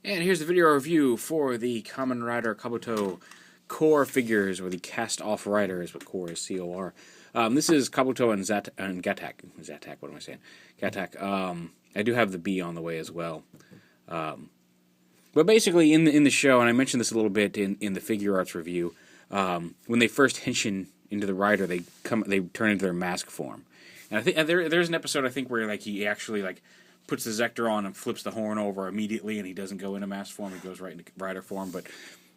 And here's the video review for the Kamen Rider Kabuto COR figures, or the cast-off riders, but COR is COR. This is Kabuto and Gatack. Zatak, what am I saying? Gatack. I do have the B on the way as well. But basically, in the show, and I mentioned this a little bit in the figure arts review, when they first henshin into the rider, they turn into their mask form. And I think there's an episode I think where he actually puts the Zector on and flips the horn over immediately, and he doesn't go into mask form; he goes right into rider form. But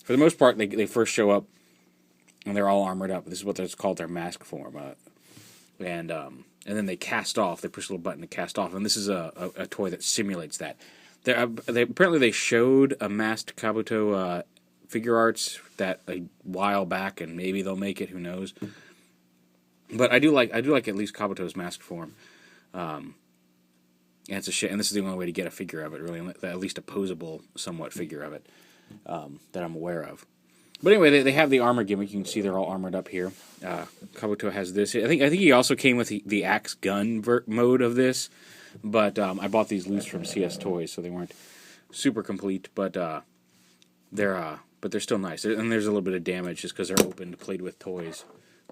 for the most part, they first show up and they're all armored up. This is what it's called, their mask form. And then they cast off. They push a little button to cast off, and this is a toy that simulates that. Apparently they showed a masked Kabuto figure arts that a while back, and maybe they'll make it. Who knows? But I do like at least Kabuto's mask form. And it's a shit. And this is the only way to get a figure of it, really, at least a posable, somewhat figure of it that I'm aware of. But anyway, they have the armor gimmick. You can see they're all armored up here. Kabuto has this. I think he also came with the axe gun mode of this, but I bought these loose from CSToys, so they weren't super complete. But they're still nice. And there's a little bit of damage just because they're opened, played with toys,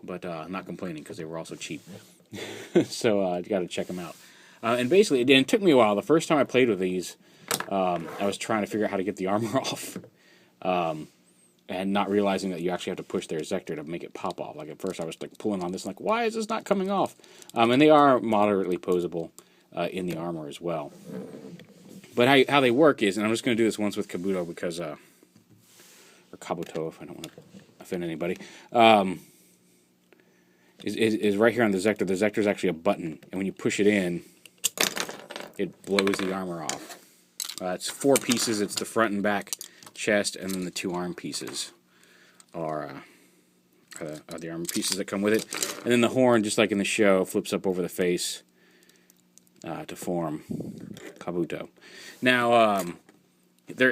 but not complaining because they were also cheap. So you got to check them out. And basically, it took me a while. The first time I played with these, I was trying to figure out how to get the armor off. And not realizing that you actually have to push their Zector to make it pop off. At first I was pulling on this, why is this not coming off? And they are moderately posable in the armor as well. But how they work is, and I'm just going to do this once with Kabuto because, or Kabuto if I don't want to offend anybody, is right here on the Zector. The Zector is actually a button, and when you push it in, it blows the armor off. It's 4 pieces. It's the front and back chest, and then the 2 arm pieces are the armor pieces that come with it. And then the horn, just like in the show, flips up over the face to form Kabuto. Now,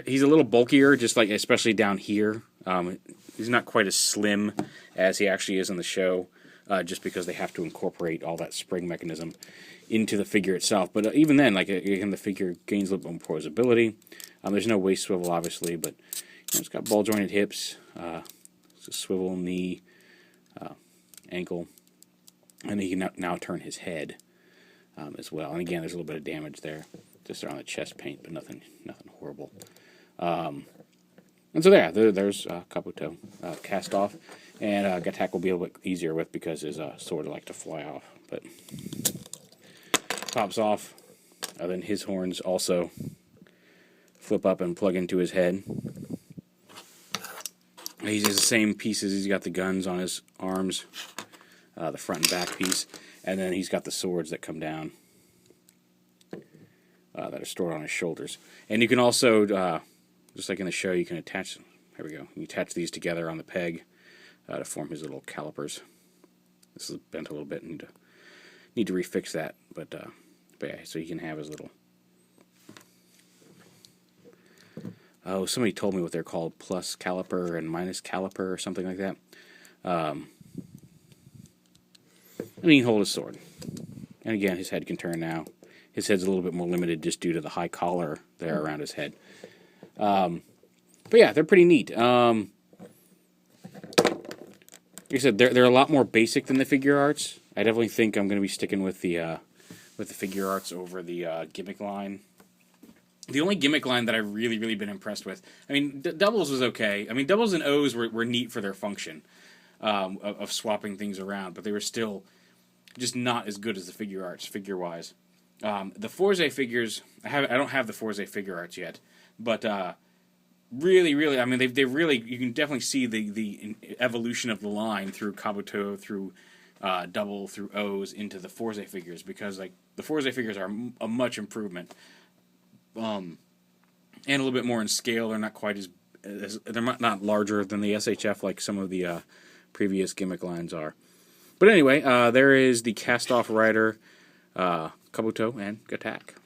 he's a little bulkier, just especially down here. He's not quite as slim as he actually is in the show, just because they have to incorporate all that spring mechanism into the figure itself. But even then, again, the figure gains a little bit more posability. There's no waist swivel, obviously, but it's got ball-jointed hips, it's a swivel knee, ankle, and he can now turn his head as well. And again, there's a little bit of damage there, just around the chest paint, but nothing horrible. And so there's Kabuto cast off, and Gatack will be a little bit easier with because his sword like to fly off, but pops off. Then his horns also flip up and plug into his head. He has the same pieces. He's got the guns on his arms, the front and back piece, and then he's got the swords that come down that are stored on his shoulders. And you can also, just like in the show, you can attach. There we go. You attach these together on the peg to form his little calipers. This is bent a little bit. Need to refix that, but yeah. So you can have his little. Oh, somebody told me what they're called, plus caliper and minus caliper or something like that. And he can hold his sword. And again, his head can turn now. His head's a little bit more limited just due to the high collar there around his head. But yeah, they're pretty neat. Like I said, they're a lot more basic than the figure arts. I definitely think I'm going to be sticking with the figure arts over the gimmick line. The only gimmick line that I've really been impressed with, I mean, doubles was okay. I mean, doubles and O's were neat for their function of swapping things around, but they were still just not as good as the figure arts, figure-wise. The Forze figures, I don't have the Forze figure arts yet, but really, I mean, they really, you can definitely see the evolution of the line through Kabuto, through double, through O's into the Forze figures, because the Forze figures are a much improvement. And a little bit more in scale. They're not quite as they're not larger than the SHF like some of the previous gimmick lines are. But anyway, there is the cast-off rider, Kabuto and Gatack.